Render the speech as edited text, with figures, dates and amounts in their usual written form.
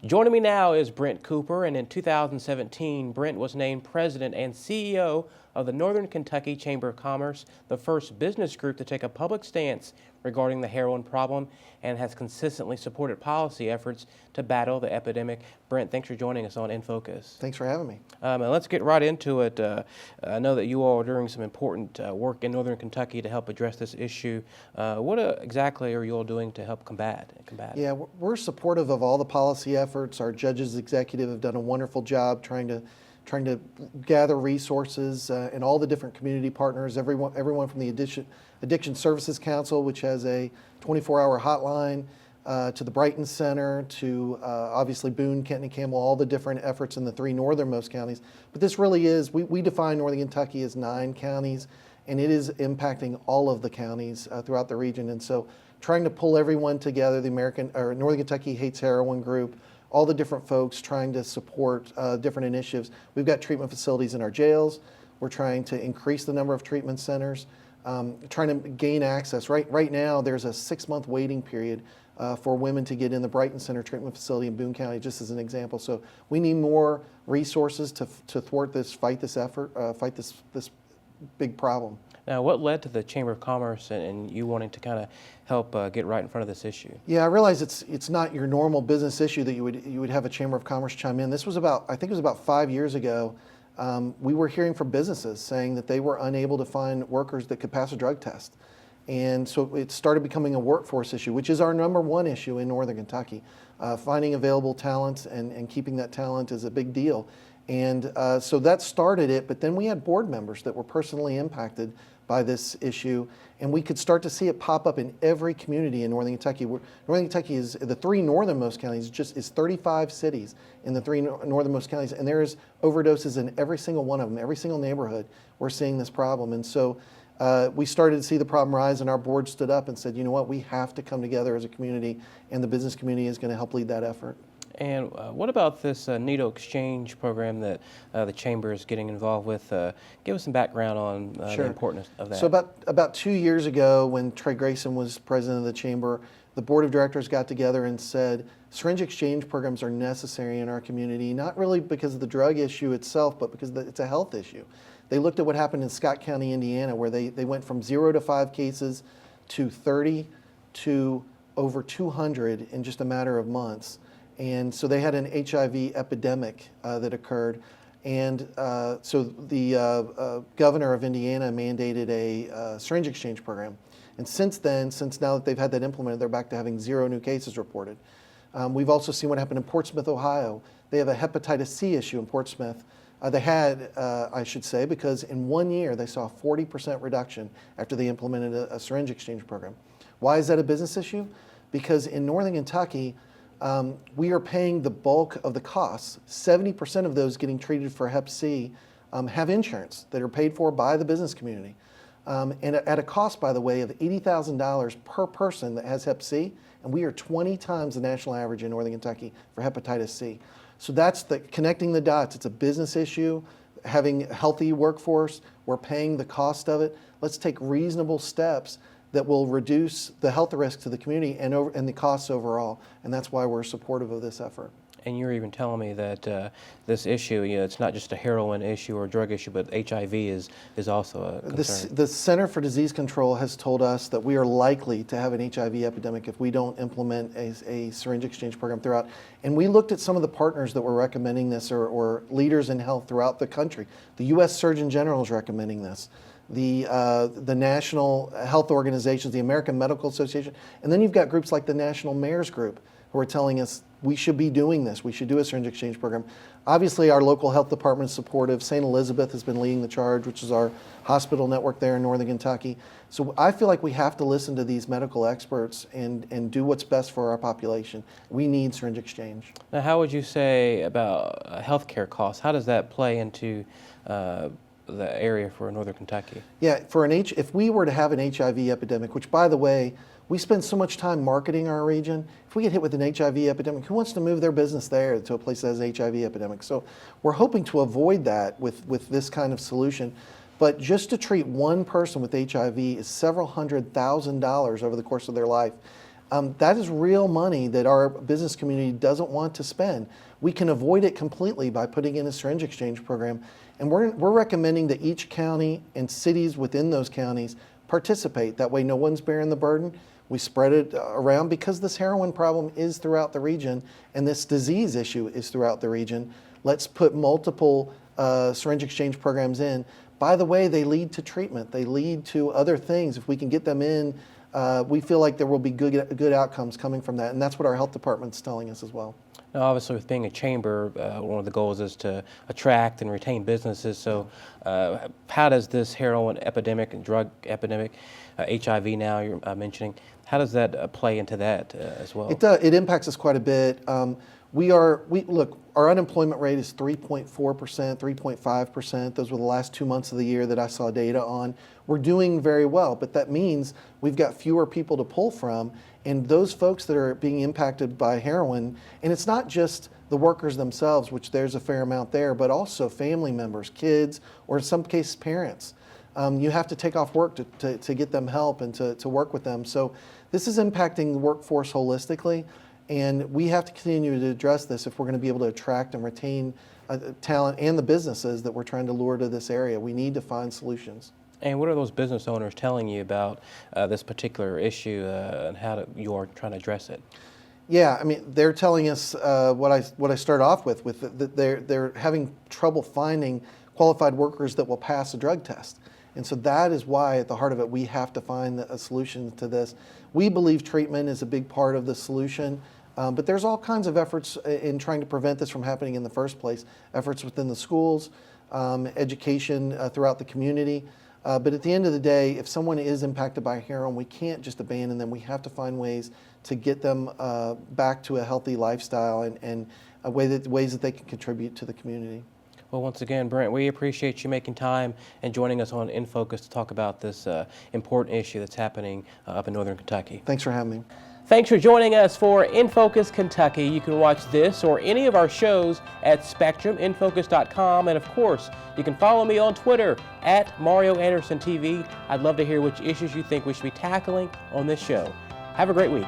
Joining me now is Brent Cooper, and in 2017, Brent was named President and CEO of the Northern Kentucky Chamber of Commerce, the first business group to take a public stance regarding the heroin problem, and has consistently supported policy efforts to battle the epidemic. Brent, thanks for joining us on In Focus. Thanks for having me. And let's get right into it. I know that you all are doing some important work in Northern Kentucky to help address this issue. What exactly are you all doing to help combat it? Yeah, we're supportive of all the policy efforts. Our judges executive have done a wonderful job trying to gather resources and all the different community partners, everyone from the Addiction Services Council, which has a 24-hour hotline, to the Brighton Center, to obviously Boone, Kenton, and Campbell, all the different efforts in the three northernmost counties. But this really is, we define Northern Kentucky as 9 counties, and it is impacting all of the counties throughout the region. And so trying to pull everyone together, the Northern Kentucky Hates Heroin group, all the different folks trying to support different initiatives. We've got treatment facilities in our jails. We're trying to increase the number of treatment centers, trying to gain access. Right now, there's a 6-month waiting period for women to get in the Brighton Center treatment facility in Boone County, just as an example. So we need more resources to thwart this, fight this big problem. Now, what led to the Chamber of Commerce and you wanting to kind of help get right in front of this issue? Yeah, I realize it's not your normal business issue that you would have a Chamber of Commerce chime in. This was I think it was about 5 years ago. We were hearing from businesses saying that they were unable to find workers that could pass a drug test. And so it started becoming a workforce issue, which is our #1 issue in Northern Kentucky. Finding available talent and keeping that talent is a big deal. And so that started it, but then we had board members that were personally impacted by this issue, and we could start to see it pop up in every community in Northern Kentucky. Northern Kentucky is the 3 northernmost counties, is 35 cities in the 3 northernmost counties, and there is overdoses in every single one of them, every single neighborhood. We're seeing this problem, and so we started to see the problem rise, and our board stood up and said, you know what, we have to come together as a community, and the business community is going to help lead that effort. And what about this needle exchange program that the Chamber is getting involved with? Give us some background on the importance of that. So about 2 years ago, when Trey Grayson was president of the Chamber, the board of directors got together and said, syringe exchange programs are necessary in our community, not really because of the drug issue itself, but because it's a health issue. They looked at what happened in Scott County, Indiana, where they went from 0 to 5 cases to 30 to over 200 in just a matter of months. And so they had an HIV epidemic that occurred. And so the governor of Indiana mandated a syringe exchange program. And since now that they've had that implemented, they're back to having 0 new cases reported. We've also seen what happened in Portsmouth, Ohio. They have a hepatitis C issue in Portsmouth. They had, I should say, because in 1 year they saw a 40% reduction after they implemented a syringe exchange program. Why is that a business issue? Because in Northern Kentucky, we are paying the bulk of the costs. 70% of those getting treated for Hep C have insurance that are paid for by the business community. And at a cost, by the way, of $80,000 per person that has Hep C, and we are 20 times the national average in Northern Kentucky for hepatitis C. So that's connecting the dots. It's a business issue, having a healthy workforce. We're paying the cost of it. Let's take reasonable steps that will reduce the health risks to the community and the costs overall. And that's why we're supportive of this effort. And you're even telling me that this issue, it's not just a heroin issue or a drug issue, but HIV is also a concern. The Center for Disease Control has told us that we are likely to have an HIV epidemic if we don't implement a syringe exchange program throughout. And we looked at some of the partners that were recommending this or leaders in health throughout the country. The U.S. Surgeon General is recommending this. The national health organizations, the American Medical Association, and then you've got groups like the National Mayors Group who are telling us we should be doing this. We should do a syringe exchange program. Obviously, our local health department is supportive. St. Elizabeth has been leading the charge, which is our hospital network there in Northern Kentucky. So I feel like we have to listen to these medical experts and do what's best for our population. We need syringe exchange. Now, how would you say about healthcare costs? How does that play into the area for Northern Kentucky? Yeah, if we were to have an HIV epidemic, which by the way, we spend so much time marketing our region. If we get hit with an HIV epidemic, who wants to move their business there to a place that has an HIV epidemic? So we're hoping to avoid that with this kind of solution. But just to treat one person with HIV is several $100,000 over the course of their life. That is real money that our business community doesn't want to spend. We can avoid it completely by putting in a syringe exchange program. And we're recommending that each county and cities within those counties participate. That way no one's bearing the burden. We spread it around because this heroin problem is throughout the region and this disease issue is throughout the region. Let's put multiple syringe exchange programs in. By the way, they lead to treatment. They lead to other things. If we can get them in, we feel like there will be good outcomes coming from that. And that's what our health department's telling us as well. Now, obviously, with being a chamber, one of the goals is to attract and retain businesses. So how does this heroin epidemic and drug epidemic, HIV now you're mentioning, how does that play into that as well? It impacts us quite a bit. Look, our unemployment rate is 3.4%, 3.5%. Those were the last 2 months of the year that I saw data on. We're doing very well, but that means we've got fewer people to pull from. And those folks that are being impacted by heroin, and it's not just the workers themselves, which there's a fair amount there, but also family members, kids, or in some cases parents. You have to take off work to get them help and to work with them. So this is impacting the workforce holistically. And we have to continue to address this if we're going to be able to attract and retain talent and the businesses that we're trying to lure to this area. We need to find solutions. And what are those business owners telling you about this particular issue and how you are trying to address it? Yeah, I mean, they're telling us what I started off with that they're having trouble finding qualified workers that will pass a drug test. And so that is why, at the heart of it, we have to find a solution to this. We believe treatment is a big part of the solution, but there's all kinds of efforts in trying to prevent this from happening in the first place. Efforts within the schools, education throughout the community. But at the end of the day, if someone is impacted by heroin, we can't just abandon them. We have to find ways to get them back to a healthy lifestyle and ways that they can contribute to the community. Well, once again, Brent, we appreciate you making time and joining us on In Focus to talk about this important issue that's happening up in Northern Kentucky. Thanks for having me. Thanks for joining us for In Focus Kentucky. You can watch this or any of our shows at SpectrumInFocus.com. And of course, you can follow me on Twitter at Mario Anderson TV. I'd love to hear which issues you think we should be tackling on this show. Have a great week.